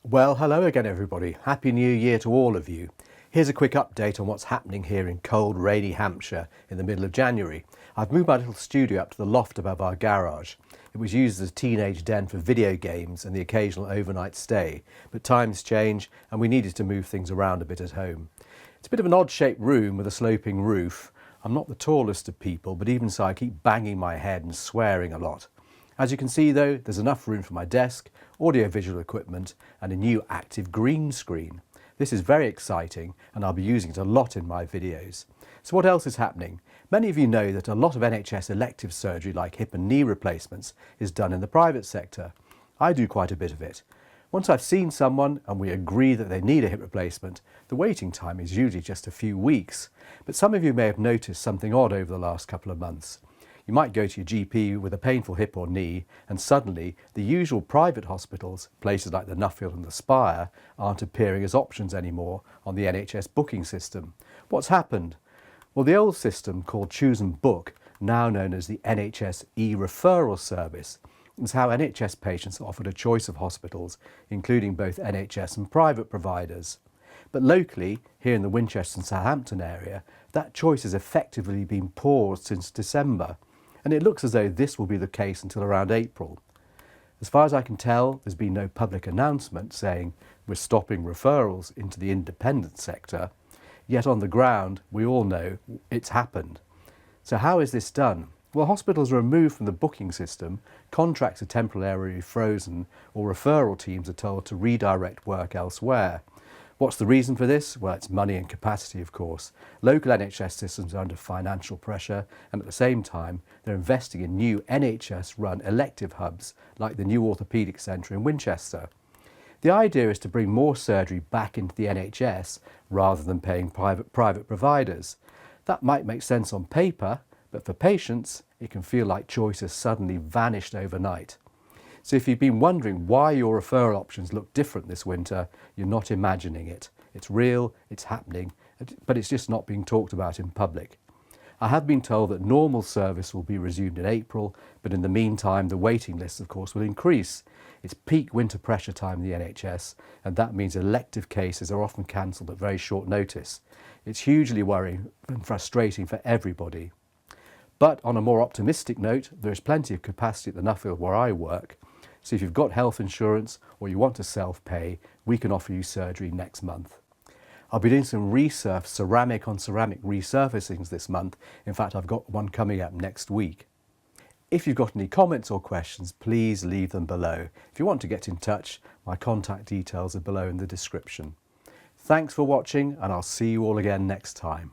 Well, hello again everybody. Happy New Year to all of you. Here's a quick update on what's happening here in cold, rainy Hampshire in the middle of January. I've moved my little studio up to the loft above our garage. It was used as a teenage den for video games and the occasional overnight stay, but times change and we needed to move things around a bit at home. It's a bit of an odd-shaped room with a sloping roof. I'm not the tallest of people, but even so I keep banging my head and swearing a lot. As you can see though, there's enough room for my desk, audio-visual equipment and a new active green screen. This is very exciting and I'll be using it a lot in my videos. So what else is happening? Many of you know that a lot of NHS elective surgery like hip and knee replacements is done in the private sector. I do quite a bit of it. Once I've seen someone and we agree that they need a hip replacement, the waiting time is usually just a few weeks. But some of you may have noticed something odd over the last couple of months. You might go to your GP with a painful hip or knee and suddenly the usual private hospitals, places like the Nuffield and the Spire, aren't appearing as options anymore on the NHS booking system. What's happened? Well, the old system called Choose and Book, now known as the NHS e-referral service, is how NHS patients are offered a choice of hospitals, including both NHS and private providers. But locally, here in the Winchester and Southampton area, that choice has effectively been paused since December. And it looks as though this will be the case until around April. As far as I can tell, there's been no public announcement saying we're stopping referrals into the independent sector, yet on the ground we all know it's happened. So how is this done? Well, hospitals are removed from the booking system, contracts are temporarily frozen, or referral teams are told to redirect work elsewhere. What's the reason for this? Well, it's money and capacity, of course. Local NHS systems are under financial pressure and at the same time they're investing in new NHS-run elective hubs like the new orthopaedic centre in Winchester. The idea is to bring more surgery back into the NHS rather than paying private providers. That might make sense on paper, but for patients it can feel like choice has suddenly vanished overnight. So if you've been wondering why your referral options look different this winter, you're not imagining it. It's real, it's happening, but it's just not being talked about in public. I have been told that normal service will be resumed in April, but in the meantime the waiting lists of course will increase. It's peak winter pressure time in the NHS and that means elective cases are often cancelled at very short notice. It's hugely worrying and frustrating for everybody. But on a more optimistic note, there is plenty of capacity at the Nuffield where I work. So if you've got health insurance or you want to self-pay, we can offer you surgery next month. I'll be doing some ReCerf ceramic on ceramic resurfacings this month. In fact, I've got one coming up next week. If you've got any comments or questions, please leave them below. If you want to get in touch, my contact details are below in the description. Thanks for watching and I'll see you all again next time.